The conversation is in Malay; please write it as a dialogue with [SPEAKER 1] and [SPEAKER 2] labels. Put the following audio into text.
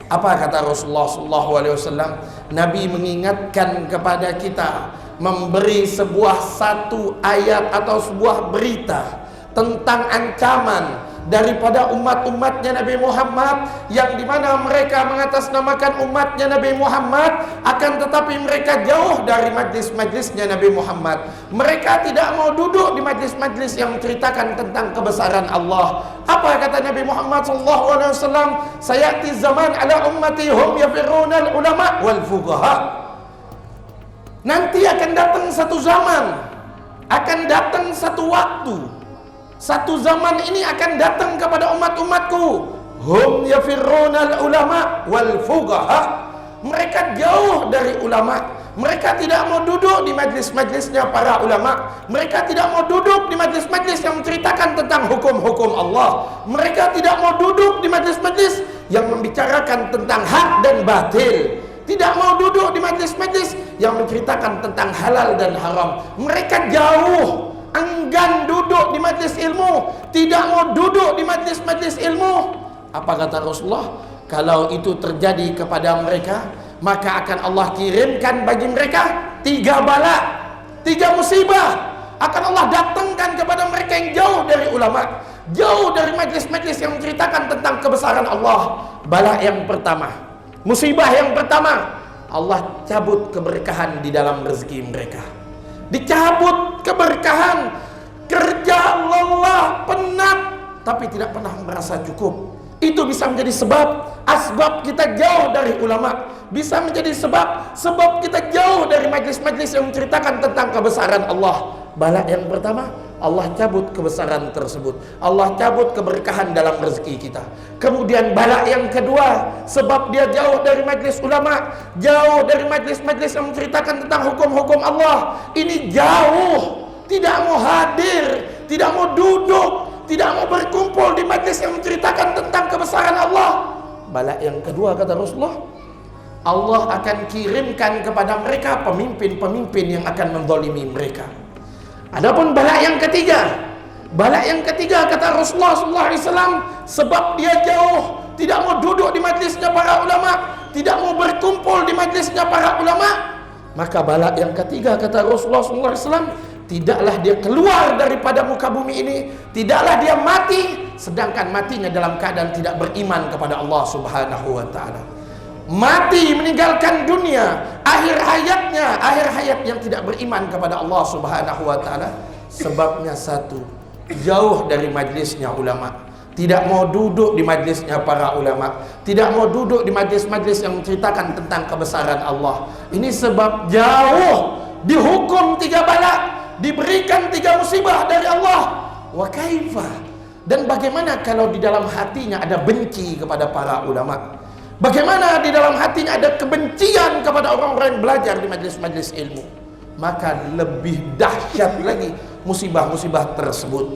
[SPEAKER 1] Apa kata Rasulullah SAW? Nabi mengingatkan kepada kita, memberi satu ayat atau sebuah berita tentang ancaman daripada umat-umatnya Nabi Muhammad, yang dimana mereka mengatasnamakan umatnya Nabi Muhammad, akan tetapi mereka jauh dari majlis-majlisnya Nabi Muhammad. Mereka tidak mau duduk di majlis-majlis yang menceritakan tentang kebesaran Allah. Apa kata Nabi Muhammad SAW? Sayati zaman ala ummati hum yafirunal ulama wal fuqaha. Nanti akan datang satu zaman, akan datang satu waktu, satu zaman ini akan datang kepada umat-umatku, hum yafirrunal ulama wal fuqaha. Mereka jauh dari ulama. Mereka tidak mau duduk di majlis-majlisnya para ulama. Mereka tidak mau duduk di majlis-majlis yang menceritakan tentang hukum-hukum Allah. Mereka tidak mau duduk di majlis-majlis yang membicarakan tentang hak dan batil. Tidak mau duduk di majlis-majlis yang menceritakan tentang halal dan haram. Mereka jauh, enggan duduk di majlis ilmu, tidak mau duduk di majlis-majlis ilmu. Apa kata Rasulullah? Kalau itu terjadi kepada mereka, maka akan Allah kirimkan bagi mereka 3 bala, 3 musibah. Akan Allah datangkan kepada mereka yang jauh dari ulama, jauh dari majlis-majlis yang menceritakan tentang kebesaran Allah. Bala yang pertama, musibah yang pertama, Allah cabut keberkahan di dalam rezeki mereka. Dicabut keberkahan, kerja lelah, penat, tapi tidak pernah merasa cukup. Itu bisa menjadi asbab kita jauh dari ulama. Bisa menjadi sebab kita jauh dari majlis-majlis yang menceritakan tentang kebesaran Allah. Bala yang pertama, Allah cabut kebesaran tersebut. Allah cabut keberkahan dalam rezeki kita. Kemudian bala yang kedua, sebab dia jauh dari majlis ulama, jauh dari majlis-majlis yang menceritakan tentang hukum-hukum Allah. Ini jauh, tidak mau hadir, tidak mau duduk, tidak mau berkumpul di majlis yang menceritakan tentang kebesaran Allah. Bala yang kedua kata Rasulullah, Allah akan kirimkan kepada mereka pemimpin-pemimpin yang akan menzalimi mereka. Adapun bala yang ketiga kata Rasulullah SAW, sebab dia jauh, tidak mau duduk di majlisnya para ulama, tidak mau berkumpul di majlisnya para ulama, maka bala yang ketiga kata Rasulullah SAW, tidaklah dia keluar daripada muka bumi ini, tidaklah dia mati, sedangkan matinya dalam keadaan tidak beriman kepada Allah Subhanahu wa ta'ala. Mati meninggalkan dunia, akhir hayat yang tidak beriman kepada Allah Subhanahu wa ta'ala. Sebabnya satu, jauh dari majlisnya ulama, tidak mau duduk di majlisnya para ulama, tidak mau duduk di majlis-majlis yang menceritakan tentang kebesaran Allah. Ini sebab jauh, dihukum 3 bala, diberikan 3 musibah dari Allah. Wa kaifah? Dan bagaimana kalau di dalam hatinya ada benci kepada para ulama? Bagaimana di dalam hatinya ada kebencian kepada orang-orang yang belajar di majlis-majlis ilmu? Maka lebih dahsyat lagi musibah-musibah tersebut.